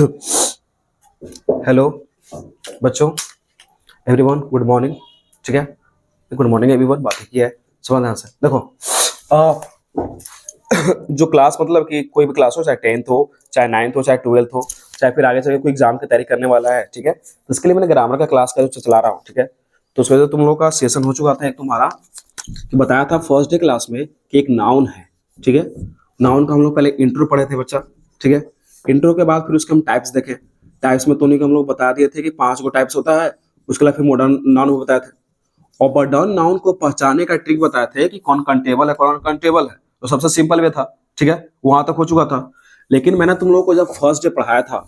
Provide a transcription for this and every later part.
Hello बच्चों, everyone good morning. ठीक है, गुड मॉर्निंग एवरीवन। बात की है समझ ध्यान से देखो। अ, जो क्लास मतलब कि कोई भी क्लास हो, चाहे 10th हो, चाहे 9th हो, चाहे 12th हो, चाहे फिर आगे चल के कोई एग्जाम की तैयारी करने वाला है, ठीक है, तो इसके लिए मैंने ग्रामर का क्लास का जो चला रहा हूँ, ठीक है। तो उसमें तुम लोगों का सेशन हो चुका था एक तुम्हारा, कि बताया था फर्स्ट डे क्लास में कि एक नाउन है, ठीक है। नाउन का हम लोग पहले इंट्रो पढ़े थे बच्चा, ठीक है। इंट्रो के बाद फिर उसके हम टाइप्स देखे। टाइप्स में तो नहीं, हम लोग बता दिए थे कि 5 गो टाइप्स होता है। उसके बाद फिर मॉडर्न नाउन को बताए थे, और मॉडर्न नाउन को पहचानने का ट्रिक बताए थे कि कौन कंटेबल है कौन अनकंटेबल है। तो सबसे सिंपल वे था, ठीक है, वहां तक हो चुका था। लेकिन मैंने तुम लोगों को जब फर्स्ट डे पढ़ाया था,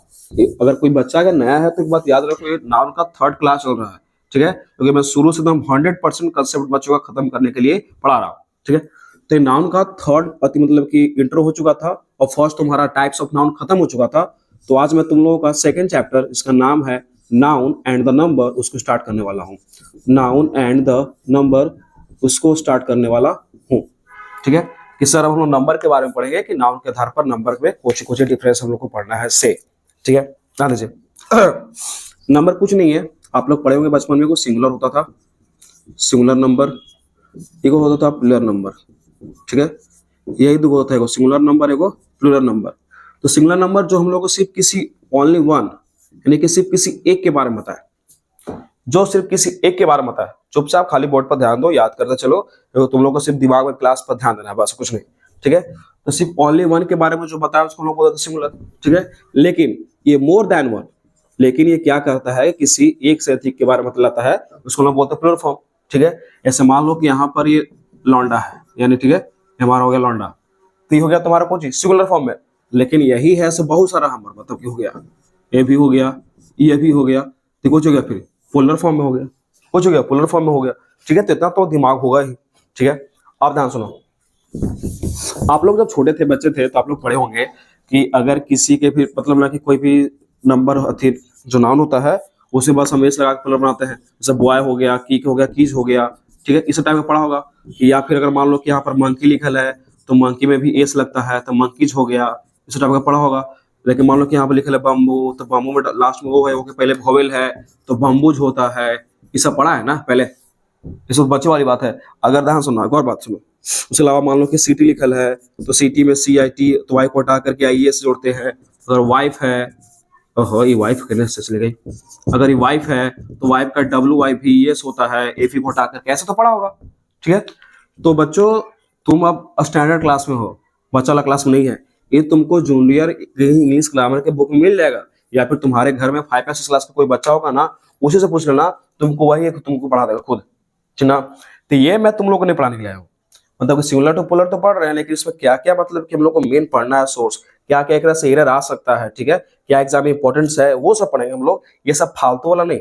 अगर कोई बच्चा अगर नया है तो एक बात याद रखो, ये नाउन का 3rd क्लास चल रहा है, ठीक है, क्योंकि मैं शुरू से एकदम 100% कंसेप्ट बच्चों का खत्म करने के लिए पढ़ा रहा हूँ, ठीक है। तो नाउन का 3rd अति मतलब कि इंट्रो हो चुका था, और फर्स्ट तुम्हारा टाइप्स ऑफ नाउन खत्म हो चुका था। तो आज मैं तुम लोगों का 2nd चैप्टर, इसका नाम है नाउन एंड द नंबर, उसको स्टार्ट करने वाला हूँ। नाउन एंड द नंबर, उसको स्टार्ट करने वाला हूँ, ठीक है। कि सर हम लोग नंबर के बारे में पढ़ेंगे कि नाउन के आधार पर नंबर में कुछ कुछ डिफरेंस हम लोग को पढ़ना है से, ठीक है। ध्यान दीजिए। नंबर कुछ नहीं है, आप लोग पढ़े होंगे बचपन में, को सिंगुलर होता था, सिंगुलर नंबर, एगो होता था प्लूरल नंबर, ठीक है। यही दो होता है, एगो सिंगुलर नंबर, एगो प्लूरल नंबर। तो सिंगुलर नंबर जो हम लोग को सिर्फ किसी ओनली वन, यानी कि सिर्फ किसी एक के बारे में बताए, जो सिर्फ किसी एक के बारे में बताए। चुपचाप खाली बोर्ड पर ध्यान दो, याद करते चलो, तो तुम लोग को सिर्फ दिमाग में क्लास पर ध्यान देना है, बस कुछ नहीं, ठीक है। तो सिर्फ ओनली वन के बारे में जो बताया उसको हम लोग बोलते हैं सिंगुलर, ठीक है। लेकिन ये मोर देन वन, लेकिन ये क्या करता है, किसी एक से अधिक के बारे में बताता है, उसको हम लोग बोलते हैं प्लूरल फॉर्म, ठीक है। ऐसे मान लो कि यहाँ पर ये लौंडा है, यानी ठीक है, हमारा हो गया लौंडा, तो ये हो गया तुम्हारा कौन चीज, सिंगुलर फॉर्म में। लेकिन यही है ऐसे बहुत सारा हमर, मतलब कि हो गया, ये भी हो गया, ये भी हो गया, तो कुछ हो गया, फिर पोलर फॉर्म में हो गया, कुछ हो गया पोलर फॉर्म में हो गया, ठीक है। तो इतना तो दिमाग होगा ही, ठीक है। आप ध्यान सुनो, आप लोग जब छोटे थे, बच्चे थे, तो आप लोग पढ़े होंगे कि अगर किसी के भी मतलब ना कि कोई भी नंबर अथी जो नाउन होता है, उसे बस हम एस लगा के प्लर बनाते हैं। जैसे बॉय हो गया, कीक हो गया, कीज हो गया, ठीक है, इस टाइप में पढ़ा होगा। कि या फिर अगर मान लो कि यहाँ पर मंकी लिखल है, तो मंकी में भी एस लगता है, तो मंकीज हो गया, इस टाइप का पढ़ा होगा। लेकिन मान लो कि यहाँ पर लिखल है बम्बू, तो बम्बू में लास्ट में वो है, वो के पहले भोवेल है, तो बम्बूज होता है। ये सब पढ़ा है ना पहले, ये सब बच्चे वाली बात है। अगर ध्यान सुनना, एक और बात सुनो, उसके अलावा मान लो कि सिटी लिखल है, तो सिटी में CIT, तो वाई को हटा करके IES जोड़ते हैं। अगर वाइफ है, ओहो ये वाइफ कहने से चली गई, अगर ये वाइफ है तो वाइफ का WIVES होता है, एफी को हटा करके, ऐसे तो पढ़ा होगा, ठीक है। तो बच्चों, तुम अब स्टैंडर्ड क्लास में हो, बच्चा वाला क्लास में नहीं है। ये तुमको जूनियर इंग्लिश ग्रामर के बुक में मिल जाएगा, या फिर तुम्हारे घर में 5 या 6 क्लास का कोई बच्चा होगा ना, उसी से पूछ लेना, तुमको वही तुमको पढ़ा देगा खुद, ठीक ना। तो ये मैं तुम लोगों को नहीं पढ़ाने के लिए आया हूँ। मतलब कि सिंगुलर टू पोलर तो पढ़ रहे हैं, लेकिन इसमें क्या क्या मतलब कि हम लोग को मेन पढ़ना है, सोर्स क्या क्या एक तरह से एरर आ सकता है, ठीक है, क्या एग्जाम में इंपॉर्टेंस है, वो सब पढ़ेंगे हम लोग। ये सब फालतू वाला नहीं,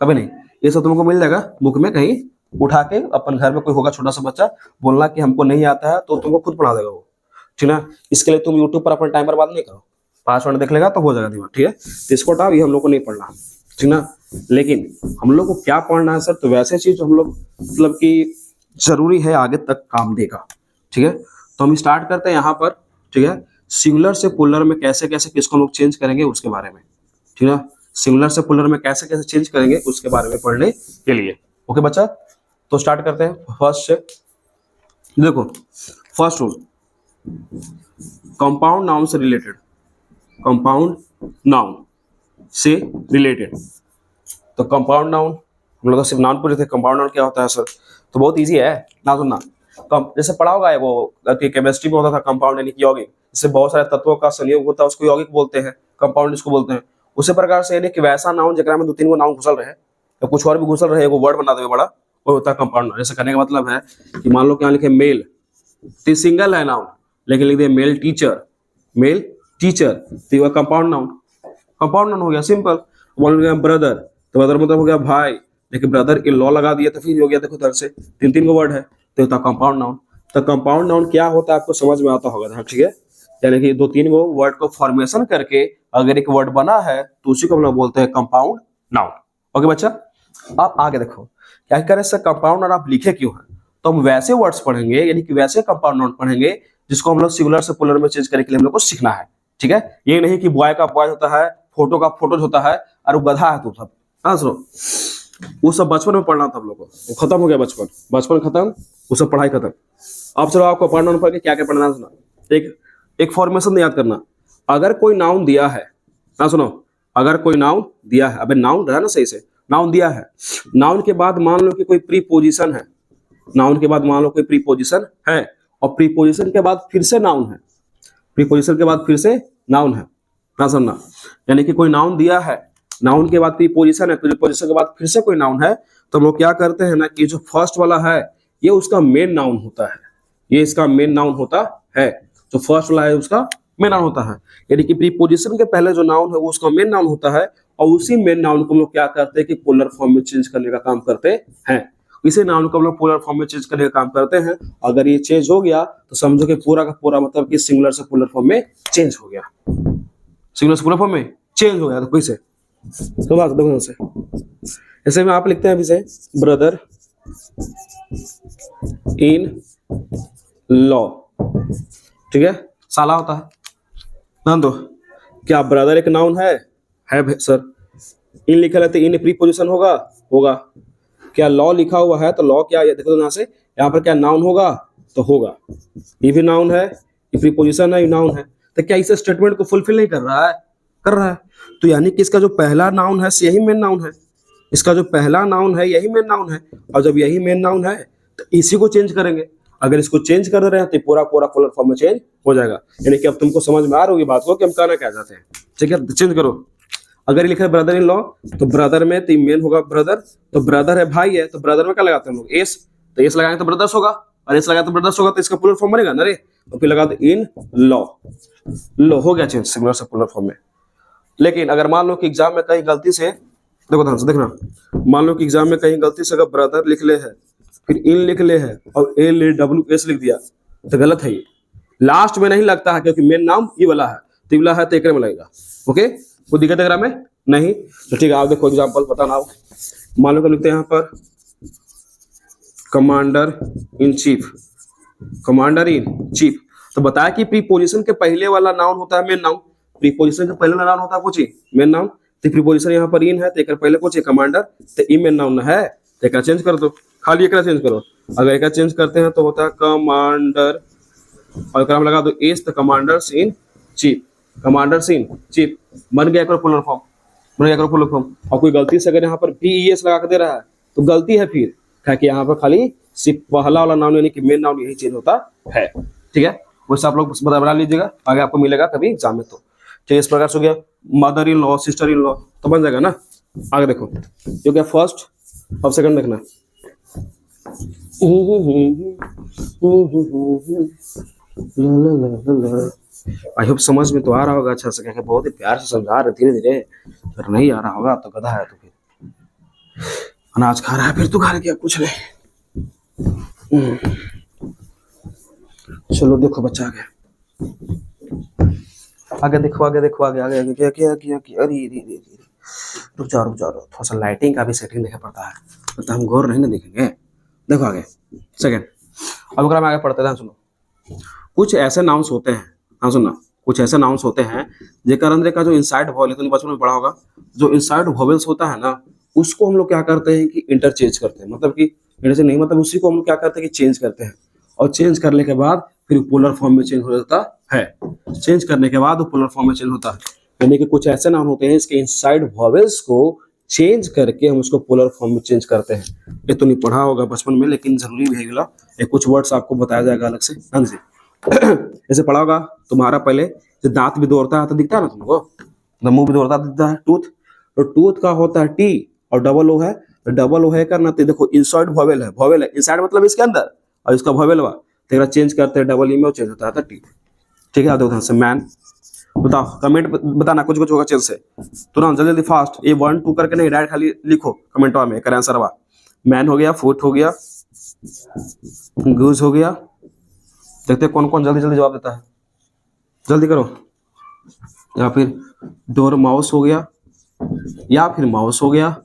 कभी नहीं। ये सब तुमको मिल जाएगा बुक में, कहीं उठा के अपन घर में कोई होगा छोटा सा बच्चा, बोलना कि हमको नहीं आता है, तो तुमको खुद पढ़ा देगा वो, ठीक ना। इसके लिए तुम यूट्यूब पर अपना टाइम बर्बाद नहीं करो, 5 मिनट देख लेगा तो हो जाएगा दिमाग, ठीक है। तो इसको हटाओ, ये हम लोग को नहीं पढ़ना, ठीक ना। लेकिन हम लोग को क्या पढ़ना है सर, तो वैसे चीज हम लोग मतलब कि जरूरी है, आगे तक काम देगा, ठीक है। तो हम स्टार्ट करते हैं यहाँ पर, ठीक है। सिंगुलर से पुलर में कैसे कैसे किसको लोग चेंज करेंगे उसके बारे में, ठीक है। सिंगुलर से पुलर में कैसे कैसे चेंज करेंगे उसके बारे में पढ़ने के लिए, ओके बच्चा। तो स्टार्ट करते हैं फर्स्ट से। देखो फर्स्ट रूल, कंपाउंड नाउन से रिलेटेड, कंपाउंड नाउन से रिलेटेड। तो कंपाउंड नाउन, हम लोग सिर्फ नाउन पूछे थे, कंपाउंड नाउन क्या होता है सर, तो बहुत इजी है ना सुनना। जैसे पढ़ा होगा वो केमिस्ट्री में होता था कंपाउंड, यानी कि यौगिक, जिससे बहुत सारे तत्वों का संयोग होता है, उसको यौगिक बोलते हैं, कंपाउंड इसको बोलते हैं। उसी प्रकार से यानी कि वैसा नाउन जगह में 2-3 गो नाउन घुसल रहे, या कुछ और भी घुसल रहे, एगो वर्ड बना देवे बड़ा, वो होता है कंपाउंड नाउन। जैसे करने का मतलब है कि मान लो क्या लिखे मेल, तो सिंगल है नाउन, लेकिन लिख दिए मेल टीचर, मेल टीचर, तो ये कंपाउंड नाउन, कंपाउंड नाउन हो गया सिंपल। बोल गया ब्रदर, तो ब्रदर मतलब हो गया भाई, लेकिन ब्रदर इन लॉ लगा दिया तो फिर हो गया, देखो उधर से 3-3 गो वर्ड है, तो होता कंपाउंड नाउन। तो कंपाउंड नाउन क्या होता है आपको समझ में आता होगा, ठीक है। यानी कि 2-3 गो वर्ड को फॉर्मेशन करके अगर एक वर्ड बना है, तो उसी को हम लोग बोलते हैं कंपाउंड नाउन, ओके बच्चा। आप आगे देखो क्या करें सर, कंपाउंड नाउन आप लिखे क्यों है, तो हम वैसे वर्ड्स पढ़ेंगे, यानी कि वैसे कंपाउंड नाउन पढ़ेंगे जिसको हम लोग सिंगुलर से पुलर में चेंज करने के लिए हम लोग को सीखना है, ठीक है, ये नहीं कि बॉय का बॉय होता है, फोटो का फोटोज होता है, और वो गधा है, तो सब हाँ सुनो, वो सब बचपन में पढ़ना था हम लोग को, वो खत्म हो गया, बचपन खत्म, वो सब पढ़ाई खत्म। अब चलो आपको पढ़ना पड़ के क्या क्या पढ़ना है, सुना, एक फॉर्मेशन याद करना। अगर कोई नाउन दिया है, हाँ सुनो, अगर कोई नाउन दिया है, अबे नाउन रहा ना सही से, नाउन दिया है, नाउन के बाद मान लो कि कोई प्रीपोजिशन है, नाउन के बाद मान लो कोई प्रीपोजिशन है, और प्रीपोजिशन के बाद फिर से नाउन है, प्रीपोजिशन के बाद फिर से नाउन है, ना समझना, यानी कि कोई नाउन दिया है, नाउन के बाद प्रीपोजिशन है, प्रीपोजिशन के बाद फिर से कोई नाउन है, तो हम लोग क्या करते हैं ना कि जो फर्स्ट वाला है ये उसका मेन नाउन होता है, ये इसका मेन नाउन होता है, जो फर्स्ट वाला है उसका मेन नाउन होता है, यानी कि प्रीपोजिशन के पहले जो नाउन है वो उसका मेन नाउन होता है, और उसी मेन नाउन को हम लोग क्या करते हैं कि पोलर फॉर्म में चेंज करने का काम करते हैं, इसी नाउन को हम लोग पोलर फॉर्म में चेंज करने का काम करते हैं। अगर ये चेंज हो गया तो समझो कि पूरा का पूरा मतलब कि सिंगुलर से पोलर फॉर्म में चेंज हो गया, सिंगुलर से पोलर फॉर्म में चेंज हो गया, तो कैसे, तो बात देखो से, ऐसे में आप लिखते हैं अभी से ब्रदर इन लॉ, ठीक है, साला होता है, ध्यान दो, क्या ब्रदर एक नाउन है सर, इन लिखा रहता है, इन प्रीपोजिशन होगा, क्या लॉ लिखा हुआ है तो लॉ क्या है, देखो यहाँ से, यहाँ पर क्या नाउन होगा, तो होगा, ये भी नाउन है, ये प्रीपोजिशन है, ये नाउन है, तो क्या इस स्टेटमेंट को फुलफिल नहीं कर रहा है, कर रहा है, तो यानी कि इसका जो पहला नाउन है यही मेन नाउन है, इसका जो पहला नाउन है यही मेन नाउन है, और जब यही मेन नाउन है तो इसी को चेंज करेंगे, अगर इसको चेंज कर रहे हैं तो पूरा पूरा पोलर फॉर्म में चेंज हो जाएगा, यानी कि अब तुमको समझ में आ रही होगी बात को कि हम कहना क्या चाहते हैं, ठीक है, चेंज करो। अगर ये लिखा है ब्रदर इन लॉ, तो ब्रदर में तो मेन होगा ब्रदर, तो ब्रदर है भाई है, तो ब्रदर में क्या लगाते हैं हम लोग, एस, तो एस लगाएंगे तो ब्रदर्स होगा, और एस लगाए तो ब्रदर्स होगा, तो इसका पोलर फॉर्म बनेगा ना रे, तो फिर लगा दो इन लॉ हो गया चेंज सिंगुलर से पोलर फॉर्म में। लेकिन अगर मान लो कि एग्जाम में कहीं गलती से, देखो ध्यान से देखना, मान लो कि एग्जाम में कहीं गलती से अगर ब्रदर लिख ले है, फिर इन लिख ले है, और ए ले डब्ल्यू एस लिख दिया, तो गलत है, ये लास्ट में नहीं लगता है, क्योंकि मेन नाम ये वाला है, तो ये वाला है तो एक में लगेगा, ओके, कोई दिक्कत है में नहीं, तो ठीक है, आप देखो एग्जाम्पल बताना, मान लो कि लिखते हैं यहाँ पर commander in chief, commander in chief, तो बताया कि प्रीपोजिशन के पहले वाला नाउन होता है मेन नाउन, प्रीपोजिशन के पहले नाउन होता है कुछ मेन नाउन, तो प्रीपोजिशन यहाँ पर इन है, तो एक पहले कुछ कमांडर, तो ई मेन नाउन है, तो एक चेंज कर दो, खाली एक चेंज करो, अगर एक चेंज करते हैं तो होता है कमांडर, और एक लगा दो एस, तो commanders in chief, commanders in chief, बन गया एक पोलर फॉर्म, बन गया पोलर फॉर्म। और कोई गलती से अगर यहाँ पर बी एस लगा के दे रहा है तो गलती है, फिर है कि यहाँ पर खाली सिर्फ पहला वाला नाउन यानी कि मेन नाउन यही चेंज होता है, ठीक है, वैसे आप लोग बना लीजिएगा, आगे आपको मिलेगा कभी एग्जाम में, तो ठीक, इस प्रकार से हो गया mother in law, sister in law, तो बन जाएगा ना। आगे देखो, जो क्या फर्स्ट, अब सेकंड देखना, आई होप समझ में तो आ रहा होगा अच्छा से, क्या बहुत ही प्यार से समझा रहे धीरे धीरे, अगर नहीं आ रहा होगा तो गधा है, तो फिर अनाज खा रहा है, फिर तू खा क्या कुछ नहीं। चलो देखो बच्चा आगे देखो, आगे देखो, आगे आगे आगे क्या क्या क्या क्या, अरे रुक जाओ थोड़ा सा लाइटिंग का भी सेटिंग देखना पड़ता है, तो हम गौर नहीं ना देखेंगे, देखो आगे सेकंड, अब अगर हम आगे पढ़ते हैं, सुनो, कुछ ऐसे नाउंस होते हैं, हाँ सुनना, कुछ ऐसे नाउंस होते हैं जेकर अंदर का जो इनसाइड वॉवल है, तो बचपन में पढ़ा होगा, जो इनसाइड वॉवल्स होता है ना, उसको हम लोग क्या करते हैं कि इंटरचेंज करते हैं, मतलब कि इंटरचेंज नहीं, मतलब उसी को हम लोग क्या करते हैं कि चेंज करते हैं, और चेंज करने के बाद फिर पोलर फॉर्म में चेंज हो जाता है, चेंज करने के बाद वो पोलर फॉर्म में चेंज होता है, यानी कि कुछ ऐसे नाउन होते हैं इसके इनसाइड वॉवल्स को चेंज करके हम उसको पोलर फॉर्म में चेंज करते हैं। ये तो नहीं पढ़ा होगा बचपन में, लेकिन जरूरी भी है, ये कुछ वर्ड्स आपको बताया जाएगा अलग से, हाँ जी। ऐसे पढ़ा होगा तुम्हारा, पहले दांत भी दौड़ता है तो दिखता है ना तुमको, मुंह भी दौड़ता दिखता है, टूथ, तो टूथ का होता है टी, और डबल ओ है, तो डबल ओ है करना, तो देखो इनसाइड वॉवेल है, वॉवेल है इनसाइड मतलब इसके अंदर, और इसका वॉवेल हुआ, तो चेंज करते हैं डबल ई में, चेंज होता है टी, ठीक है। देखो मैन, बताओ कमेंट बताना, कुछ कुछ होगा चेंज से, तो ना जल्दी फास्ट, ये 1 2 करके नहीं, डायरेक्ट खाली लिखो कमेंट में, कर आंसर हुआ, मैन हो गया, फुट हो गया, गूज हो गया, देखते कौन कौन जल्दी जल्दी जवाब देता है, जल्दी करो, या फिर डोर माउस हो गया, या फिर माउस हो गया,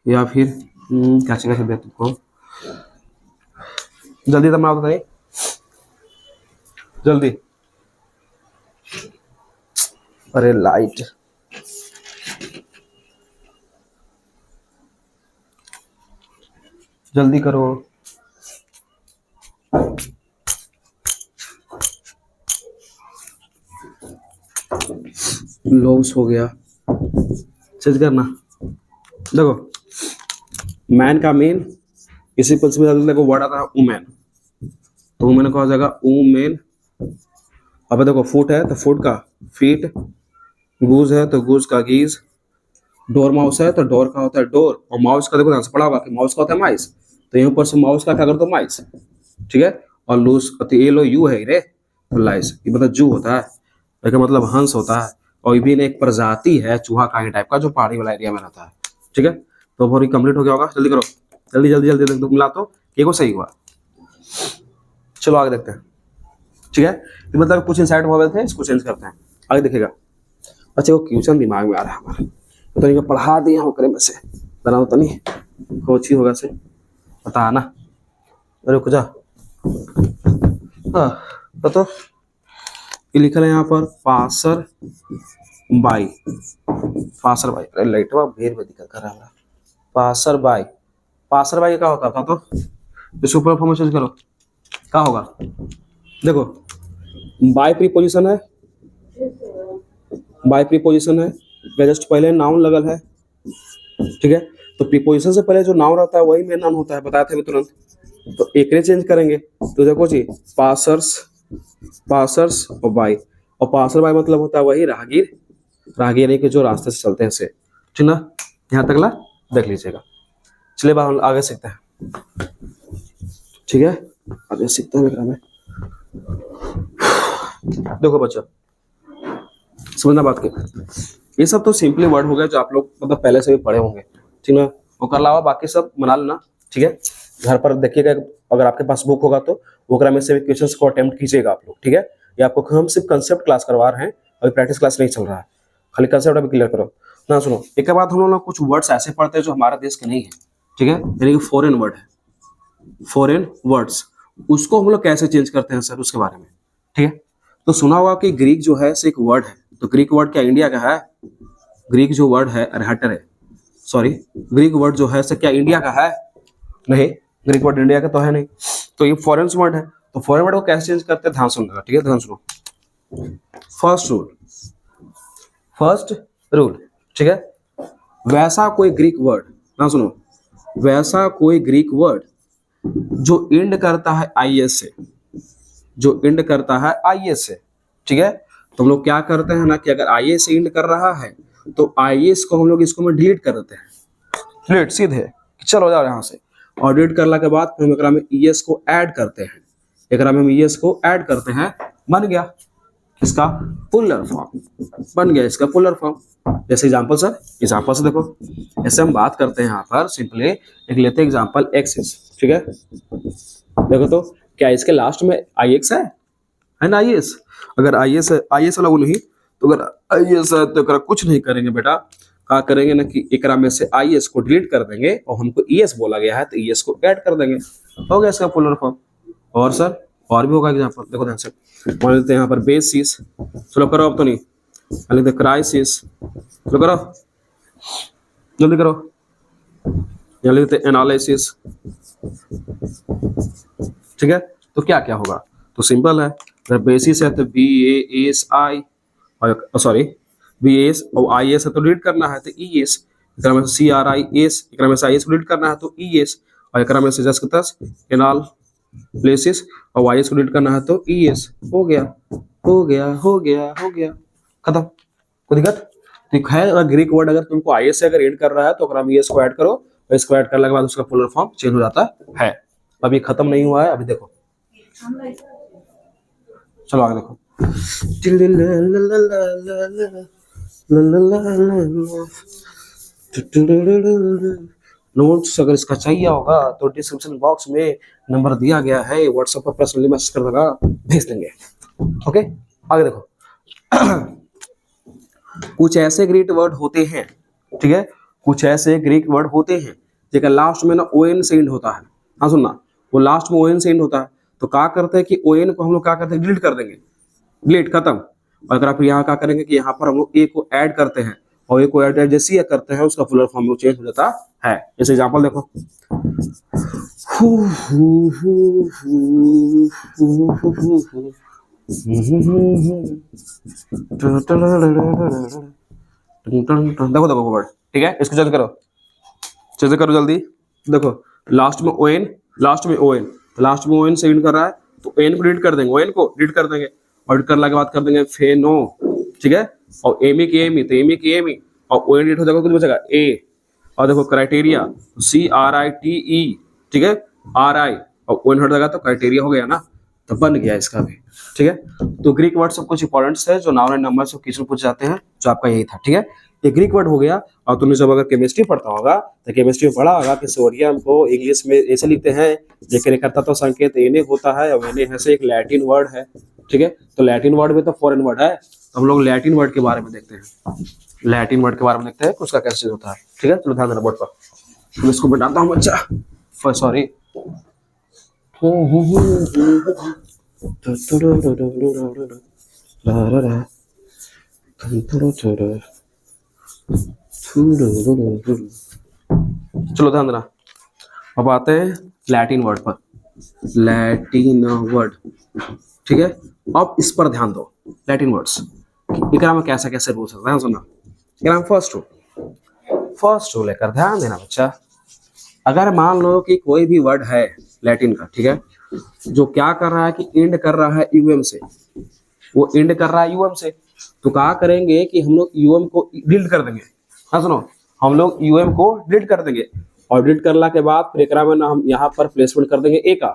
या फिर क्या चाहिए दे तुमको, जल्दी तो मैं बताइए, जल्दी अरे लाइट, जल्दी करो। लॉस हो गया, चेंज करना। देखो मैन का मेन इसी पल्स में देखो वर्ड आता है वुमेन, तो वुमेन का हो जाएगा वुमेन। अब देखो फुट है तो फुट का फीट, गूज है तो गूज का गीज, डोर माउस है तो डोर का होता है डोर, और माउस का देखो ध्यान से पढ़ा होगा कि माउस का होता है माइस, तो यहाँ पर से माउस का क्या कर दो माइस, ठीक है। और लूज तो ये लो यू है रे, तो लाइस ये मतलब जू होता है, इसका मतलब हंस होता है, और ये भी एक प्रजाति है चूहा काहे टाइप का जो पहाड़ी वाला एरिया में रहता है, ठीक है। तो वो कंप्लीट हो गया होगा, जल्दी करो, जल्दी जल्दी जल्दी जल्दी मिला तो ये को सही हुआ। चलो आगे देखते हैं, ठीक है। तो मतलब कुछ इनसाइड हुए थे, इसको चेंज करते हैं, आगे देखेगा। अच्छा वो क्वेश्चन दिमाग में आ रहा है हमारे, तो नहीं पढ़ा दिया हो करे में से बनाओ तो नहीं कोच ही होगा से पता है ना। रुक जा, तो ये लिखा है यहाँ पर पासर बाई, पासर बाई, अरे लाइटवा भेर में दिक्कत कर रहा है। पासर बाई, पासर बाई क्या होता था, तो इसको ऊपर फॉर्म चेंज करो, क्या होगा। देखो बाई प्रीपोजिशन है, बाई प्रीपोजिशन है, जस्ट पहले नाउन लगल है, ठीक है। तो प्रीपोजिशन से पहले जो नाउन रहता है वही मेन नाउन होता है, बताया था अभी तुरंत। तो एक चेंज करेंगे, तो देखो जी पासर्स, पासर्स और बाई, और पासर बाई मतलब होता है वही राहगीर, राहगीर यानी कि जो रास्ते से चलते हैं से, ठीक ना। यहाँ तक ला देख लीजिएगा। चलिए बाहर आगे सीखते हैं, ठीक है, आगे सीखते हैं में। देखो बच्चों समझना बात के, ये सब तो सिंपली वर्ड हो गया जो आप लोग मतलब पहले से भी पढ़े होंगे, ठीक ना। उसके अलावा बाकी सब बना लेना, ठीक है। घर पर देखिएगा, अगर आपके पास बुक होगा तो वो में से भी क्वेश्चंस को अटेम्प्ट कीजिएगा आप लोग, ठीक है। ये आपको हम सिर्फ कंसेप्ट क्लास करवा रहे हैं, अभी प्रैक्टिस क्लास नहीं चल रहा है, खाली कंसेप्ट अभी क्लियर करो ना। सुनो, एक के बाद हम लोग कुछ वर्ड्स ऐसे पढ़ते हैं जो हमारे देश के नहीं है, ठीक है, यानी कि फॉरेन वर्ड है, फॉरेन वर्ड्स, उसको हम लोग कैसे चेंज करते हैं सर, उसके बारे में, ठीक है। तो सुना होगा कि ग्रीक जो है एक वर्ड है, तो ग्रीक वर्ड क्या इंडिया का है, ग्रीक जो वर्ड है, अरे हटर है, सॉरी, ग्रीक वर्ड जो है क्या इंडिया का है, नहीं, ग्रीक वर्ड इंडिया का तो है नहीं, तो ये फॉरेन वर्ड है। तो फॉरेन वर्ड को कैसे चेंज करते हैं, ध्यान सुनना, ठीक है, ध्यान सुनो। फर्स्ट रूल, फर्स्ट रूल, ठीक है, वैसा कोई ग्रीक वर्ड, ध्यान सुनो, वैसा कोई ग्रीक वर्ड जो एंड करता है आईएस से, जो एंड करता है आईएस से, ठीक है। तो हम लोग क्या करते हैं ना कि अगर आईएस एंड कर रहा है तो आईएस को हम लोग इसको में डिलीट कर देते हैं, डिलीट सीधे, चलो जाओ यहाँ से, और डिलीट करने के बाद फिर हम एकरा में ईएस को ऐड करते हैं, एकरा में हम ईएस को ऐड करते हैं, बन गया इसका पुलर फॉर्म, बन गया इसका पुलर फॉर्म। जैसे एग्जांपल सर, एग्जांपल से देखो, ऐसे हम बात करते हैं यहाँ पर सिंपली एक लेते हैं एग्जांपल एक्सिस, ठीक है। देखो तो क्या इसके लास्ट में आई एक्स है ना, आई एस, अगर आई एस है, आई एस वाला वो नहीं, तो अगर आई एस है तो कुछ नहीं करेंगे बेटा, क्या करेंगे ना कि एकरा में से आई एस को डिलीट कर देंगे, और हमको ई एस बोला गया है तो ई एस को ऐड कर देंगे, हो गया इसका पुलर फॉर्म। और सर और भी होगा एग्जांपल, देखो ध्यान से, मान लेते हैं यहाँ पर बेसिस, चलो करो, अब तो नहीं, मान लेते क्राइसिस, चलो करो जल्दी करो, यहाँ लेते एनालिसिस, ठीक है। तो क्या क्या होगा, तो सिंपल है, अगर बेसिस है तो B A S I, sorry B S, और आई एस है तो डिलीट करना है तो ई एस, एक में से सी आर आई एस, एक में से आई एस डिलीट करना है तो ई एस, और एक में से जस्ट तस एनाल प्लेसिस, और वाई एस को डिलीट करना है तो ई एस, हो गया हो गया हो गया हो गया, खत्म, कोई दिक्कत तो है। अगर ग्रीक वर्ड अगर तुमको आई एस से अगर एड कर रहा है तो अगर ई एस को ऐड करो, और इसको ऐड करने के बाद उसका पुलर फॉर्म चेंज हो जाता है। अभी खत्म नहीं हुआ है, अभी देखो, चलो आगे देखो, नोट्स अगर इसका चाहिए होगा तो डिस्क्रिप्शन बॉक्स में नंबर दिया गया है, व्हाट्सएप पर पर्सनली मैसेज कर देगा, भेज देंगे, ओके। आगे देखो, कुछ ऐसे ग्रीक वर्ड होते हैं, ठीक है, कुछ ऐसे ग्रीक वर्ड होते हैं जेका लास्ट में ना ओएन से एंड होता है, हाँ सुनना, वो लास्ट में ओएन से एंड होता है, तो क्या करते हैं कि ओएन को हम लोग क्या करते हैं, डिलीट कर देंगे, डिलीट खत्म, और अगर आप यहाँ क्या करेंगे कि यहाँ पर हम लोग ए को ऐड करते हैं और ए को ऐड जैसे ही करते हैं उसका प्लूरल फॉर्म में चेंज हो जाता है। जैसे एग्जांपल देखो, देखो देखो वर्ड, ठीक है, इसको चेंज करो, चेंज करो जल्दी। देखो लास्ट में ओ एन, लास्ट में ओ एन, लास्ट में ओ एन से एंड कर रहा है तो एन को डिलीट कर देंगे, ओ एन को डिलीट कर देंगे और डिलीट करने के बाद कर देंगे फेनो, ठीक है, और एमी की एमी तो एमी की एमी और ओ एन डिलीट हो जाएगा, कुछ बचेगा ए, और देखो क्राइटेरिया CRITE, ठीक है, RI और ओ एन हट जाएगा तो क्राइटेरिया हो गया ना, तो बन गया इसका भी, ठीक है। तो ग्रीक वर्ड सब कुछ इंपॉर्टेंट्स है जो नाउन एंड नंबर से क्वेश्चन पूछ जाते हैं, जो आपका यही था, ठीक है। ये ग्रीक वर्ड हो गया। और तुमने जब अगर केमिस्ट्री पढ़ता होगा तो केमिस्ट्री में पढ़ा होगा कि सोडियम को इंग्लिश में ऐसे लिखते हैं, लेकिन करता तो संकेत एने होता है और एने ऐसे एक लैटिन वर्ड है, ठीक है। तो लैटिन वर्ड में तो फॉरेन वर्ड है, तो हम लोग लैटिन वर्ड के बारे में देखते हैं, लैटिन वर्ड के बारे में देखते हैं उसका कैसे होता है, ठीक है। चलो ध्यान देना बोर्ड पर, मैं इसको बताता हूँ बच्चा, सॉरी, चलो ध्यान देना। अब आते हैं लैटिन वर्ड पर, लैटिन वर्ड, ठीक है। अब इस पर ध्यान दो, लैटिन वर्ड्स इकरा में कैसे कैसे बोल सकते हैं, सुनना। इकरा में फर्स्ट रूल लेकर ध्यान देना बच्चा। अगर मान लो कि कोई भी वर्ड है लैटिन का, ठीक है, जो क्या कर रहा है कि एंड कर रहा है यूएम से, वो एंड कर रहा है यूएम से, तो क्या करेंगे कि हम लोग यूएम को डिलीट कर देंगे। हाँ सुनो, हम लोग यूएम को डिलीट कर देंगे और डिलीट करने के बाद फिर एकरा में ना हम यहाँ पर प्लेसमेंट कर देंगे ए का,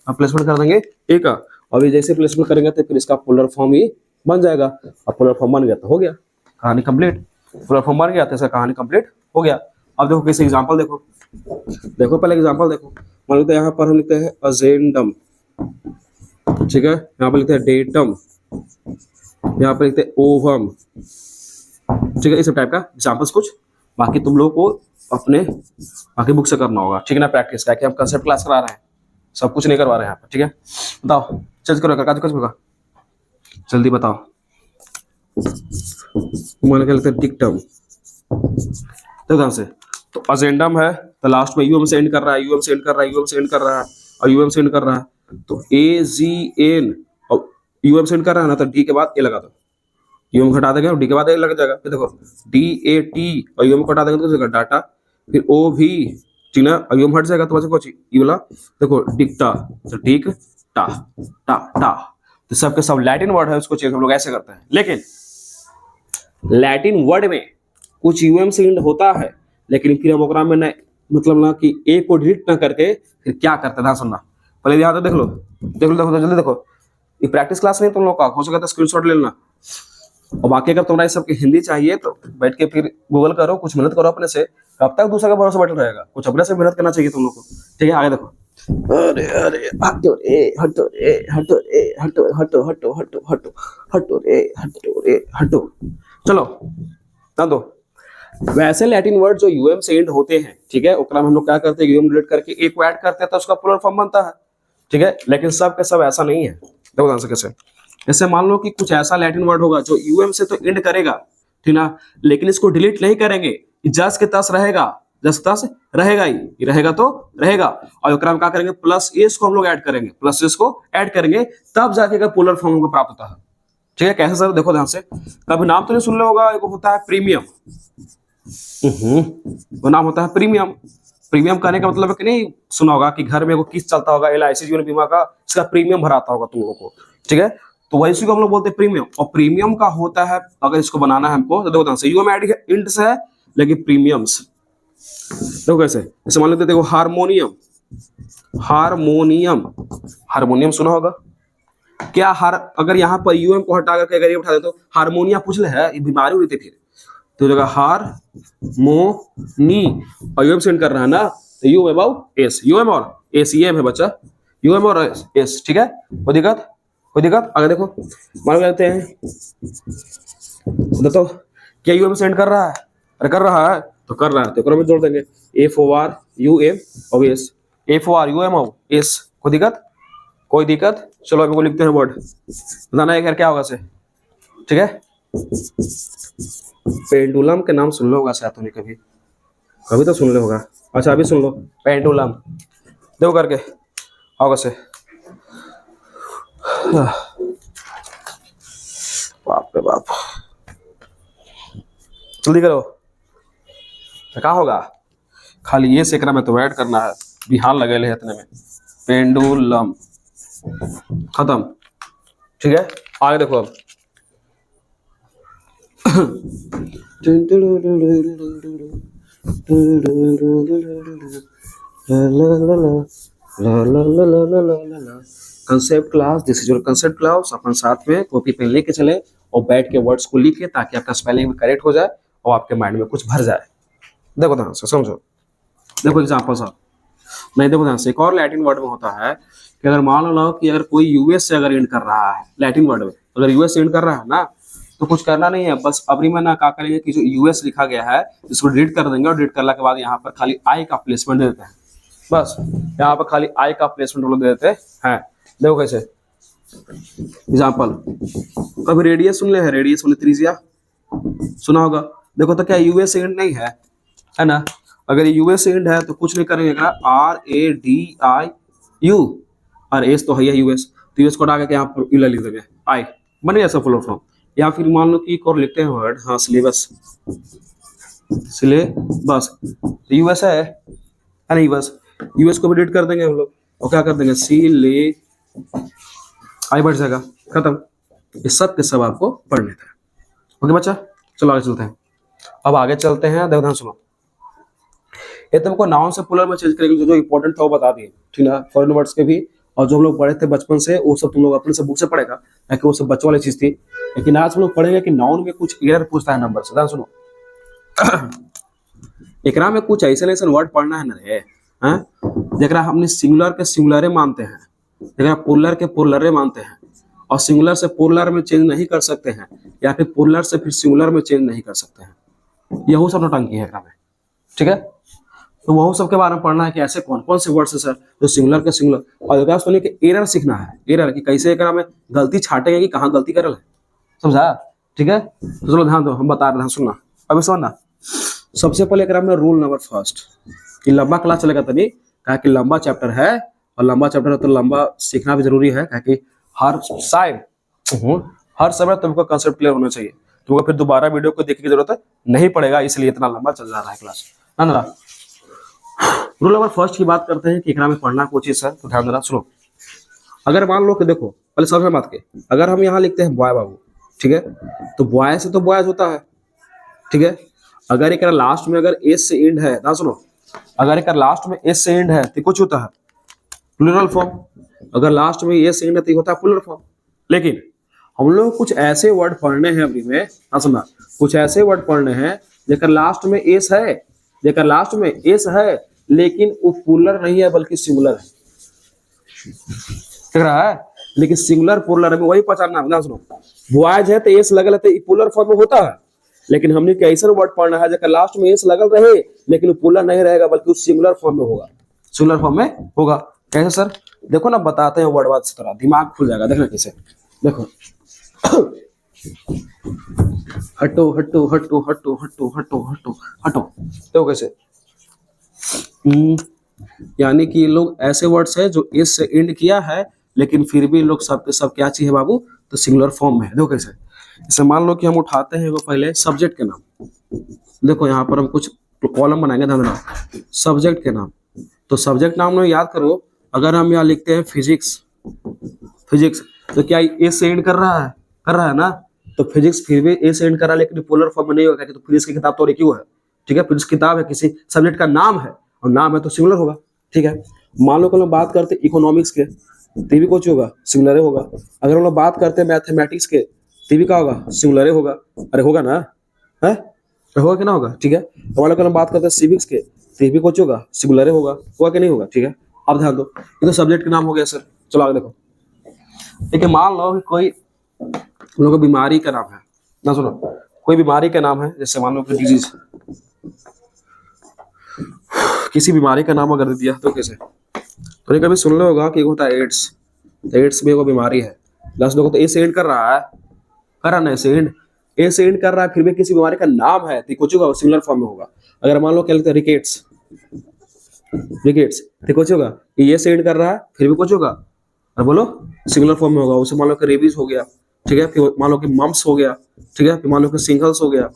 अब प्लेसमेंट कर देंगे ए का, और ये जैसे प्लेसमेंट करेंगे तो फिर इसका पोलर फॉर्म ही बन जाएगा। अब पोलर फॉर्म बन गया तो हो गया कहानी कंप्लीट, पोलर फॉर्म बन गया तो इसका कहानी कंप्लीट हो गया। अब देखो कैसे एग्जाम्पल देखो, देखो पहले एग्जाम्पल देखो। मान लो यहाँ पर हम लिखते हैं अजेंडम, ठीक है, यहाँ पर लिखते हैं डेटम, यहाँ पर लिखते हैं ओवम, ठीक है, इस टाइप का एग्जाम्पल्स कुछ। बाकी तुम लोग को अपने बाकी बुक से करना होगा, ठीक है ना, प्रैक्टिस का, कि हम कंसेप्ट क्लास करा रहे हैं, सब कुछ नहीं करवा रहे हैं यहाँ पर, ठीक है। बताओ चेंज करो कुछ होगा, जल्दी बताओ। मान क्या लगता है डिक्टम, तो ध्यान से, तो अजेंडम है तो लास्ट में यूएम से एंड कर रहा है, यूएम से एंड कर रहा है, यूएम से एंड कर रहा है और यूएम से एंड कर रहा है, तो AGN और यूएम से एंड कर रहा है ना, तो डी के बाद ए लगा दो, यूएम घटा देंगे और डी के बाद ए लग जाएगा। फिर देखो DAT और यूएम घटा देंगे तो जगह डाटा, फिर OV, ठीक ना, और यूएम हट जाएगा तो बचे कुछ ये वाला, देखो डिक्टा, तो डिक टा टा टा, तो सबके सब लैटिन वर्ड है, उसको चेंज हम लोग ऐसे करते हैं। लेकिन लैटिन वर्ड में कुछ यूएम से एंड होता है, लेकिन फिर हम ओकरा में ना, मतलब ना कि ए को डिलीट ना करके फिर क्या करते हैं, सुनना पहले यहाँ तो देख लो, जल्दी देखो, ये प्रैक्टिस क्लास में तुम लोग का हो सका तो स्क्रीनशॉट ले लेना। और बाकी अगर तुम्हारा सबकी हिंदी चाहिए तो बैठ के फिर गूगल करो, कुछ मेहनत करो अपने से, कब तक दूसरा का भरोसा बैठा रहेगा, कुछ अपने से मेहनत करना चाहिए तुम लोग को, ठीक है। आगे देखो, अरे अरे हटो रे हटो रे हटो रे हटो हटो हटो हटो हटो हटो रे हटो रे हटो, चलो ना दो। वैसे लैटिन वर्ड जो यूएम से एंड होते हैं, ठीक है, ओकरा में हम लोग क्या करते हैं, यूएम डिलीट करके ए को ऐड करते हैं तो उसका प्लूरल फॉर्म बनता है, ठीक है। लेकिन सब के सब ऐसा नहीं है, देखो ध्यान से कैसे। जैसे मान लो कि कुछ ऐसा लैटिन वर्ड होगा जो यूएम से तो एंड करेगा, ठीक ना, लेकिन इसको डिलीट नहीं करेंगे, जस के तस रहेगा, जस तस रहेगा ही, रहेगा तो रहेगा, और ओकरा में क्या करेंगे, प्लस एस को हम लोग ऐड करेंगे, प्लस एस को ऐड करेंगे, तब जाके पोलर फॉर्म हमको प्राप्त होता है, ठीक है। कैसे सर, देखो ध्यान से, कभी नाम तो नहीं सुन लिया होगा, एक होता है प्रीमियम, वो नाम होता है प्रीमियम। प्रीमियम कहने का मतलब है कि नहीं सुना होगा कि घर में वो किस्त चलता होगा LIC जीवन बीमा का, इसका प्रीमियम भराता होगा तुम लोगों को, ठीक है, तो वही को हम लोग बोलते हैं प्रीमियम। और प्रीमियम का होता है, अगर इसको बनाना है हमको तो देखो ध्यान से, यूएम एंड से है लेकिन प्रीमियम्स, देखो कैसे, जैसे मान लेते देखो हारमोनियम, हारमोनियम, हारमोनियम सुना होगा क्या, अगर यहाँ पर यूएम को हटा करके अगर ये उठा दे तो हारमोनिया पूछ ले है, ये बीमारी हो रही थी, फिर तो जगह हार मो नी और यूएम सेंड कर रहा है ना, तो यूएम अबाउट एस, यूएम और एस, ये है बच्चा, यूएम और एस, ठीक है, कोई दिक्कत आगे देखो, मान लेते हैं, तो क्या यूएम सेंड कर रहा है, अरे कर रहा है तो कर रहा है, तो में जोड़ देंगे FOR UM और एस, FOR UM और एस, कोई दिक्कत। चलो अभी को लिखते हैं वर्ड, बताना है क्या होगा से, ठीक है। पेंडुलम के नाम सुन लो होगा शायद तुमने कभी, कभी तो सुन लो होगा। अच्छा अभी सुन लो, पेंडुलम देखो करके होगा से। बाप रे बाप, जल्दी करो, क्या होगा? खाली ये सीखना में तो ऐड करना है, बिहान लगे ले इतने में। पेंडुलम खत्म, ठीक है। आगे देखो अब concept class, this is your concept class. अपन साथ में कॉपी पेन लेके चले और बैठ के वर्ड्स को लिखे ताकि आपका स्पेलिंग भी करेक्ट हो जाए और आपके माइंड में कुछ भर जाए। देखो ध्यान से समझो, देखो एग्जांपल साहब, नहीं देखो ध्यान से, एक और लैटिन वर्ड में होता है कि अगर मान लो कि अगर कोई यूएस से अगर एंड कर रहा है, लैटिन वर्ड में अगर यूएस से एंड कर रहा है ना, तो कुछ करना नहीं है, बस अभी में ना क्या करेंगे कि जो यूएस लिखा गया है इसको डिलीट कर देंगे और डिलीट करने के बाद यहाँ पर खाली आई का प्लेसमेंट दे देते हैं। बस यहाँ पर खाली आई का प्लेसमेंट लोग दे देते हैं। देखो कैसे एग्जाम्पल, कभी रेडियस सुन ले है, रेडियस बोले त्रिज्या सुना होगा। देखो तो क्या यूएस से एंड नहीं है ना? अगर यूएस एंड है तो कुछ नहीं करेंगे, RADIU और एस तो है यूएस, तो यूएस को डाल के यहाँ पर यू लिख देंगे, आई बन गया सब फुल फॉर्म। या फिर मान लो कि एक और लिखते हैं वर्ड, हाँ सिलेबस, सिलेबस तो यूएस है ना, यूएस, यूएस को भी डिलीट कर देंगे हम लोग और क्या कर देंगे, सिले आई बढ़ जाएगा, खत्म। ये सब के सब आपको पढ़ने थे। ओके बच्चा, चलो आगे चलते हैं। अब आगे चलते हैं, देखो ध्यान सुनो, ये तुमको नाउन से प्लूरल में चेंज करेंगे, जो इंपॉर्टेंट था वो बता दिए, ठीक है, फॉरेन वर्ड्स के भी, और जो हम लोग पढ़े थे बचपन से वो सब तुम लोग अपने से बुक से पढ़ेगा, ताकि वो सब बच्चों वाली चीज थी। लेकिन आज हम लोग पढ़ेंगे कि नाउन में कुछ एरर पूछता है नंबर से। ध्यान सुनो, एकरा में कुछ ऐसे ऐसे वर्ड पढ़ना है ना रे, जरा हमने सिंगुलर के सिंगुलरे मानते हैं, जरा पुलर के पुलरे मानते हैं, और सिंगुलर से पुलर में चेंज नहीं कर सकते हैं, या फिर पुलर से फिर सिंगुलर में चेंज नहीं कर सकते हैं। यही सब नौटंकी है एकरा में, ठीक है। तो वो सब के बारे में पढ़ना है कि ऐसे कौन कौन से वर्ड्स है सर जो सिंगुलर के सिंगुलर, और एक सुनिए कि एरर सीखना है, एरर कि कैसे एकरा में गलती छाटेंगे कि कहाँ गलती करल है, समझा, ठीक है। तो चलो ध्यान दो, हम बता रहे हैं, सुनना अभी समझना। सबसे पहले एकरा में रूल नंबर फर्स्ट कि लंबा क्लास चलेगा तभी, कहा कि लंबा चैप्टर है और लंबा चैप्टर है तो लंबा सीखना भी जरूरी है, कहा कि हर साइड हर समय तुमको कंसेप्ट क्लियर होना चाहिए, तुमको फिर दोबारा वीडियो को देखने की जरूरत नहीं पड़ेगा, इसलिए इतना लंबा चल रहा है क्लास, है ना। रूल नंबर फर्स्ट की बात करते हैं कि एकरा में पढ़ना कोई चीज है, तो ध्यान देना सुनो। अगर मान लो कि देखो पहले सबसे बात के, अगर हम यहाँ लिखते हैं बॉय बाबू, ठीक है, तो बॉय से तो बॉयज होता है, ठीक है। अगर एक लास्ट में अगर एस से एंड है ना, सुनो, अगर एक लास्ट में एस से एंड है तो कुछ होता है प्लूरल फॉर्म, अगर लास्ट में एस से एंड है तो होता है प्लूरल फॉर्म। लेकिन हम लोग कुछ ऐसे वर्ड पढ़ने हैं अभी में, ना सुना, कुछ ऐसे वर्ड पढ़ने हैं जेकर लास्ट में एस है, जेकर लास्ट में एस है, लेकिन वो पुलर नहीं है बल्कि सिंगुलर है, देख रहा है, लेकिन सिंगुलर पुलर में वही पहचानना है। ना सुनो, बॉयज है तो एस लगल है पुलर फॉर्म में होता है, लेकिन हमने कैसे वर्ड पढ़ना है जेकर लास्ट में एस लगल रहे लेकिन वो पुलर नहीं रहेगा बल्कि वो सिंगुलर फॉर्म में होगा, सिंगुलर फॉर्म में होगा। कैसे सर? देखो ना, बताते हैं वर्ड बात से, तरह दिमाग खुल जाएगा, देखना कैसे, देखो हटो हटो हटो हटो हटो हटो हटो हटो, देखो कैसे, यानी कि ये लोग ऐसे वर्ड्स है जो एस से एंड किया है लेकिन फिर भी लोग सब सब क्या चाहिए बाबू, तो सिंगुलर फॉर्म में है। देखो कैसे, जैसे मान लो कि हम उठाते हैं वो पहले सब्जेक्ट के नाम, देखो यहाँ पर हम कुछ कॉलम बनाएंगे, ध्यान देना, सब्जेक्ट के नाम, तो सब्जेक्ट नाम में याद करो, अगर हम यहाँ लिखते हैं फिजिक्स, फिजिक्स तो क्या ए से एंड कर रहा है ना, तो फिजिक्स फिर भी ए से एंड कर रहा है लेकिन पोलर फॉर्म में नहीं होगा, तो फिजिक्स की किताब तो क्यों है, ठीक है, फिजिक्स किताब है, किसी सब्जेक्ट का नाम है और नाम है तो सिंगुलर होगा, ठीक है। मान लो कि हम बात करते हैं इकोनॉमिक्स के, तो भी कुछ होगा, सिंगुलर होगा। अगर हम लोग बात करते हैं मैथमेटिक्स के, तो भी क्या होगा, सिंगुलर होगा, अरे होगा ना, है होगा कि ना होगा, ठीक है। तो मान लो कि हम बात करते हैं सिविक्स के, तो भी कुछ होगा, सिंगुलर होगा कि नहीं होगा, ठीक है। अब ध्यान दो, ये तो सब्जेक्ट का नाम हो गया सर। चलो आगे देखो, देखिए मान लो कि कोई हम लोग का बीमारी का नाम है ना, सुनो, कोई बीमारी का नाम है, जैसे मान लो कि डिजीज, किसी बीमारी का नाम अगर दे दिया तो कैसे, तो कभी सुन लो होगा कि होता है एड्स, तो एड्स भी वो बीमारी है, लास्ट देखो तो ए से एंड कर रहा करा ना ए से एंड कर रहा है, फिर भी किसी बीमारी का नाम है तो कुछ होगा, सिंगुलर फॉर्म में होगा। अगर मान लो क्या लिखते हैं रिकेट्स, तो कुछ होगा, ये से एंड कर रहा है फिर भी कुछ होगा, और बोलो सिंगुलर फॉर्म में होगा। उसे मान लो कि रेबीज हो गया, ठीक है, फिर मान लो कि मम्स हो गया, ठीक है, फिर मान लो कि सिंगल्स हो गया।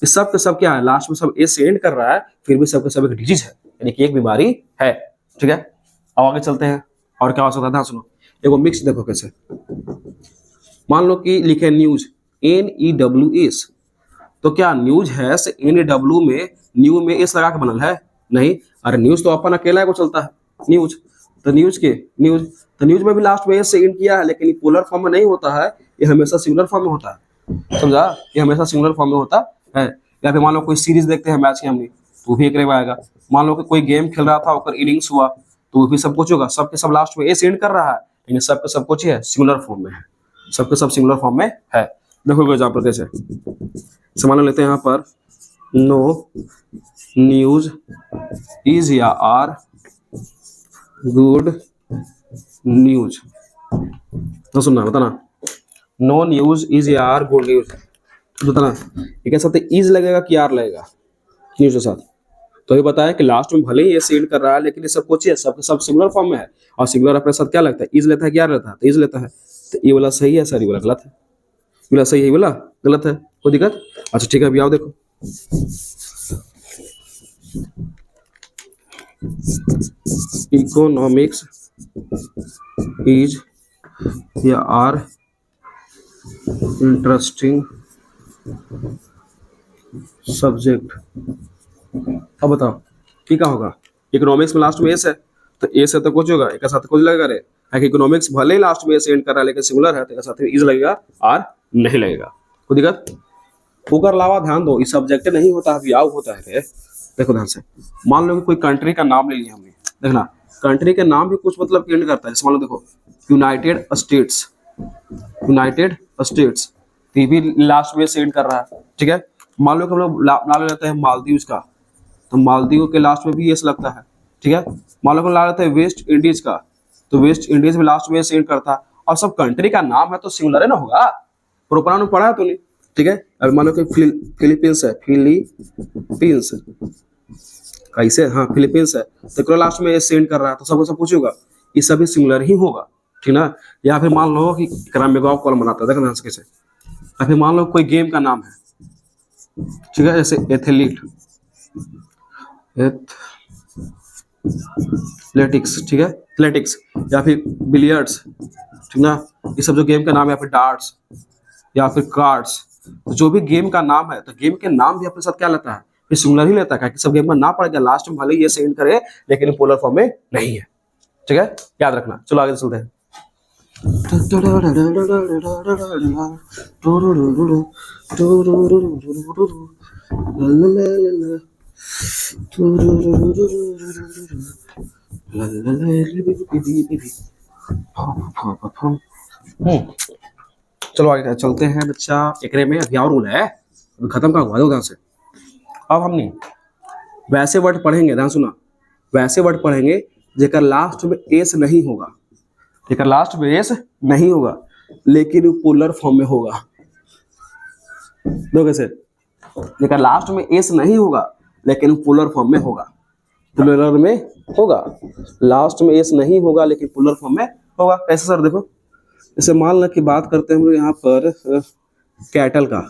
इस सब के सब क्या है, लास्ट में सब ए से एंड कर रहा है, फिर भी सबके सब एक डिजीज है, यानी कि एक बीमारी है, ठीक है। अब आगे चलते हैं और क्या हो सकता है, ध्यान सुनो। एगो मिक्स देखो कैसे, मान लो कि लिखे न्यूज, NEWS, तो क्या न्यूज है NEW में न्यू में एस लगा के बनल है? नहीं। अरे न्यूज तो अपन अकेला को चलता है न्यूज, तो न्यूज में भी लास्ट में एस से एंड किया है, लेकिन पोलर फॉर्म में नहीं होता है, ये हमेशा सिंगुलर फॉर्म में होता है, समझा? ये हमेशा सिंगुलर फॉर्म में होता है। या फिर मान लो कोई सीरीज देखते हैं मैच की हमने, तो भी एक रेब आएगा। मान लो कि कोई गेम खेल रहा था और इनिंग्स हुआ, तो वो भी सब कुछ होगा, सबके सब लास्ट में ए से एंड कर रहा है, लेकिन सबके सब कुछ है सिंगुलर फॉर्म में है, सबके सब सिंगुलर फॉर्म में है। देखो एग्जाम्पल कैसे, समान लेते हैं यहाँ पर, नो न्यूज इज या आर गुड न्यूज, तो सुनना बताना, नो न्यूज इज या आर गुड न्यूज, बताना ये क्या साथ इज लगेगा कि आर लगेगा न्यूज के साथ? तो ये बताया कि लास्ट में भले ही ये सेंड कर रहा है, लेकिन ये सब कुछ है, सब सब सिंगुलर फॉर्म में है, और सिंगुलर अपने साथ क्या लगता है, इज लेता है, क्या लेता है, तो इज लेता है। तो ये वाला सही है सर, ये वाला गलत है, ये वाला सही है, ये वाला गलत है, कोई दिक्कत? अच्छा ठीक है, अभी आओ देखो, इकोनॉमिक्स इज या आर इंटरेस्टिंग सब्जेक्ट। अब बताओ ठीक क्या होगा, इकोनॉमिक्स में लास्ट में एस है, तो ए से तो कुछ होगा, एक साथ कुछ लगेगा रे, इकोनॉमिक्स भले ही लास्ट में एस एंड कर रहा है, लेकिन सिंगुलर है, तो साथ में इज लगेगा, आर नहीं लगेगा, कोई दिक्कत? ओकर अलावा ध्यान दो, इस सब्जेक्ट नहीं होता है, याव होता है रे। देखो ध्यान से, मान लो कि कोई कंट्री का नाम ले लिया हमने, देखना कंट्री के नाम भी कुछ मतलब एंड करता है, जैसे मान लो देखो यूनाइटेड स्टेट्स, यूनाइटेड स्टेट्स, ये भी लास्ट में सेंड कर रहा है, ठीक है। मान लो कि हम लोग नाम लेते हैं मालदीव का, तो मालदीव के लास्ट में भी एस लगता है, ठीक है। मान लो कि ला लेते हैं वेस्ट इंडीज का, तो वेस्ट इंडीज में लास्ट में सेंड करता है, और सब कंट्री का नाम है तो सिंगुलर है ना होगा, प्रोपर नाम पढ़ा है तूने, ठीक है। अब मान लो कि फिलीपींस है, फिलीपींस कैसे, हाँ फिलीपींस है, तो लास्ट में सेंड कर रहा है, तो सब सब पूछेगा, ये सभी सिंगुलर ही होगा, ठीक ना। या फिर मान लो कि मेगाओ कॉलम बनाता है, देखना कैसे। या फिर मान लो कोई गेम का नाम है, ठीक है, जैसे एथलीट, एथलेटिक्स, ठीक है, एथलेटिक्स, या फिर बिलियर्ड्स, ठीक ना, ये सब जो गेम का नाम है, या फिर डार्ट्स, या फिर कार्ड्स, तो जो भी गेम का नाम है, तो गेम के नाम भी अपने साथ क्या लेता है, फिर सिंगुलर ही लेता है, कि सब गेम में ना पड़ेगा, लास्ट में भले ये सेंड करे, लेकिन पोलर फॉर्म में नहीं है, ठीक है, याद रखना। चलो आगे चलते हैं। चलो आगे चलते हैं बच्चा, एकरे में अभी और रूल है, अभी खत्म का हुआ ध्यान से। अब हमने वैसे वर्ड पढ़ेंगे, ध्यान सुना, वैसे वर्ड पढ़ेंगे जेकर लास्ट में एस नहीं होगा, जेकर लास्ट में एस नहीं होगा, लेकिन पोलर फॉर्म में होगा। दो कैसे, जेकर लास्ट में एस नहीं होगा, लेकिन पोलर फॉर्म में होगा, पोलर में होगा, लास्ट में एस नहीं होगा, लेकिन पोलर फॉर्म में होगा। कैसे सर? देखो जैसे मान लो कि बात करते हैं हम लोग यहाँ पर कैटल का,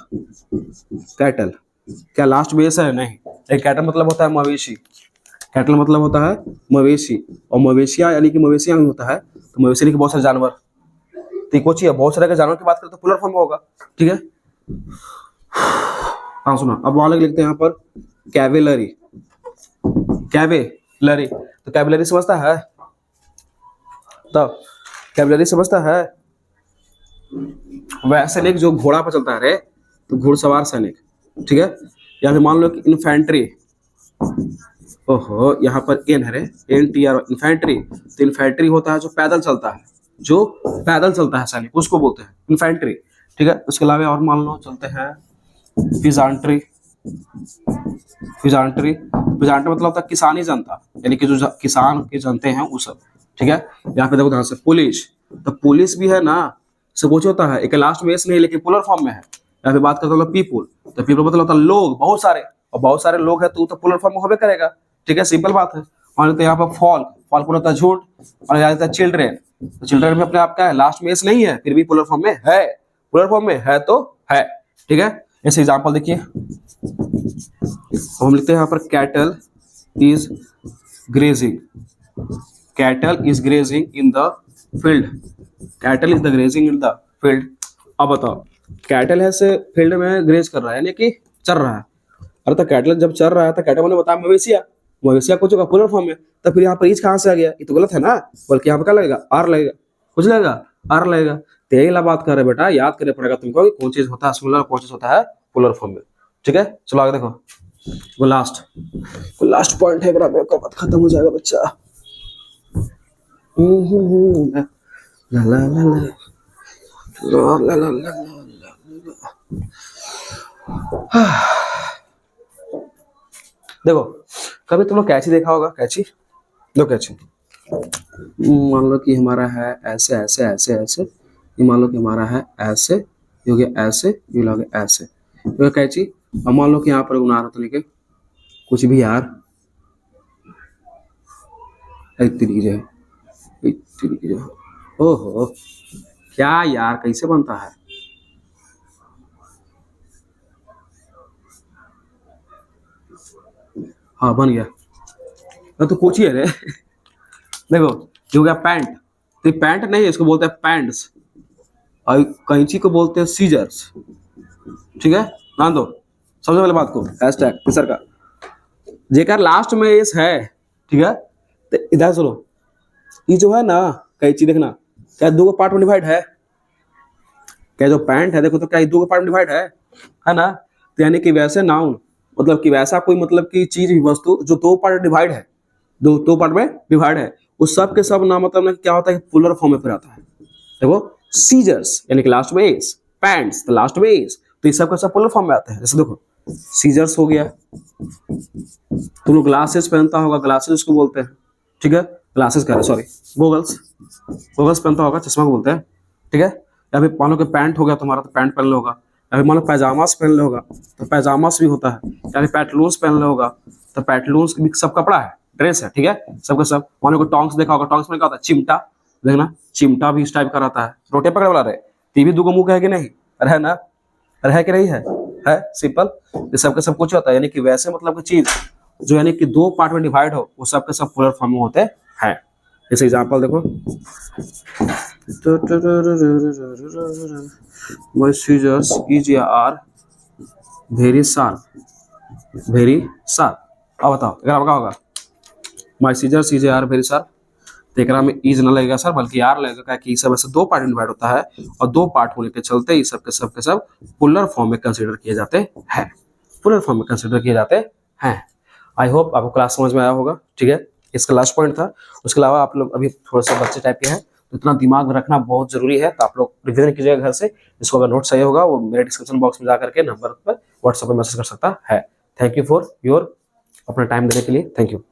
कैटल क्या लास्ट में एस है? नहीं। एक कैटल मतलब होता है मवेशी, कैटल मतलब होता है मवेशी, और मवेशिया यानी कि मवेशियां भी होता है, तो मवेशी यानी कि बहुत सारे जानवर, तो कुछ ही है, बहुत सारे जानवर की बात करते हैं, पोलर फॉर्म में होगा, ठीक है। हाँ सुना, अब वाले लिखते हैं यहाँ पर कैवेलरी, कैवेलरी, तो कैवेलरी समझता है, तो कैवेलरी समझता है, वह सैनिक जो घोड़ा पर चलता है रे, तो घुड़सवार सैनिक, ठीक है। या फिर मान लो कि इन्फेंट्री, ओहो यहाँ पर एन है रे, NTR, इन्फेंट्री, तो इन्फेंट्री होता है जो पैदल चलता है, जो पैदल चलता है सैनिक, उसको बोलते हैं इन्फेंट्री, ठीक है। उसके अलावा और मान लो चलते हैं फिजांट्री, फिजांट्री, फिजांट्री मतलब होता है किसानी जनता, यानी कि जो किसान के जनते हैं वो सब, ठीक है। यहाँ पे देखो ध्यान से पुलिस, तो पुलिस भी है ना, इससे कुछ होता है, एक लास्ट में एस नहीं लेकिन पुलर फॉर्म में है। यहाँ पे बात करते हैं पीपुल, तो पीपुल मतलब होता है लोग, बहुत सारे, और बहुत सारे लोग हैं तो पुलर फॉर्म में होबे करेगा। ठीक है, सिंपल बात है। और तो यहाँ पर फॉल, फॉल पूरा होता है झूठ, और यहाँ है चिल्ड्रेन, तो चिल्ड्रेन में अपने आप क्या है, लास्ट में एस नहीं है फिर भी पुलर फॉर्म में है, पुलर फॉर्म में है तो है। ठीक है, ऐसे एग्जांपल देखिए, हम लिखते हैं यहाँ पर cattle is grazing, cattle is grazing in the field, cattle is the grazing in the field. अब बताओ, कैटल है से फील्ड में ग्रेज कर रहा है यानी कि चर रहा है। अरे तो कैटल जब चर रहा है तो कैटल मैंने बताया मवेशिया, मवेशिया कुछ होगा पुलर फॉर्म में, तो फिर यहाँ पर इज कहाँ से आ गया, ये तो गलत है ना, बल्कि यहाँ पर क्या लगेगा, आर लगेगा, कुछ लगेगा, आर लगेगा। तो यही बात कर रहे बेटा, याद करे पड़ेगा तुमको कि कौन चीज होता है सिंगुलर, कौन चीज होता है पुलर फॉर्म में। ठीक है, चलो आगे देखो, वो लास्ट पॉइंट है, मेरा बात खत्म हो जाएगा बच्चा। ला ला ला ला ला ला ला ला। देखो, कभी तुम लोग कैची देखा होगा, कैची दो, कैची मान लो कि हमारा है ऐसे ऐसे ऐसे ऐसे, ये मान लो कि हमारा है ऐसे, ये हो गया ऐसे, ये हो गया ऐसे, तो कैची। अब मान लो कि यहाँ पर गुना रहा तो लेके कुछ भी यार, एक तरीके से, ओहो क्या यार, कैसे बनता है, हाँ बन गया, तो कुछ ही है रे। देखो जो गया पैंट, तो पैंट नहीं है, इसको बोलते हैं पैंट्स, और कैंची को बोलते हैं सीजर्स। ठीक है, ध्यान दो, सबसे पहले बात को हैशटैग तीसर का जेकर लास्ट में एस है। ठीक है, तो इधर सुनो, ये जो है ना कैंची, देखना क्या दो पार्ट में डिवाइड है, क्या जो पैंट है देखो तो क्या दो पार्ट में डिवाइड है ना, तो यानी कि वैसे नाउन मतलब कि वैसा कोई मतलब कि चीज वस्तु जो दो पार्ट डिवाइड है, दो पार्ट में डिवाइड है, उस सब के सब ना मतलब ना क्या होता है, पुलर फॉर्म में फिर आता है। देखो सीजर्स यानी कि लास्ट में एस, पैंट्स तो लास्ट में एस, तो ये सब का सब पुलर फॉर्म में आते हैं। जैसे देखो सीजर्स हो गया, तुम लोग ग्लासेस पहनता होगा, ग्लासेस उसको बोलते हैं। ठीक है, ग्लासेस कह रहे सॉरी, गोगल्स, गोगल्स पहनता होगा, चश्मा को बोलते हैं। ठीक है, या फिर मान लो कि पैंट हो गया तुम्हारा तो पैंट पहन लो होगा, या फिर मान लो पैजामास पहन लो होगा तो पैजामास भी होता है, या फिर पैटलून्स पहन लो होगा तो पैटलून्स भी सब कपड़ा है, ड्रेस है। ठीक है, सबका सब। मान लो टॉन्ग्स देखा होगा, टॉन्ग्स में क्या होता है, चिमटा, देखना चिमटा भी इस टाइप का रहता है, रोटे पकड़े वाला रहे, टीवी दो मुंह है कि नहीं, रहे ना, रहे कि नहीं है सिंपल। ये सबका सब कुछ होता है, यानी कि वैसे मतलब की चीज जो यानी कि दो पार्ट में डिवाइड हो, वो सबके सब पुलर फॉर्म में होते हैं। जैसे एग्जांपल देखो, my scissors is are very sharp, very sharp. अब बताओ क्या होगा, my scissors is are very sharp, तो एकरा में इज न लगेगा सर, बल्कि आर लगेगा, कि सब ऐसे दो पार्ट में डिवाइड होता है, और दो पार्ट होने के चलते ये सब के सब पुलर फॉर्म में कंसीडर किए जाते हैं, पुलर फॉर्म में कंसीडर किए जाते हैं। आई होप आपको क्लास समझ में आया होगा। ठीक है, इसका लास्ट पॉइंट था। उसके अलावा आप लोग अभी थोड़ा सा बच्चे टाइप के हैं, तो इतना दिमाग में रखना बहुत जरूरी है, तो आप लोग रिविजन कीजिएगा घर से। इसको अगर नोट चाहिए होगा वो मेरे डिस्क्रिप्शन बॉक्स में जाकर के नंबर पर व्हाट्सएप पर मैसेज कर सकता है। थैंक यू फॉर योर अपना टाइम देने के लिए, थैंक यू।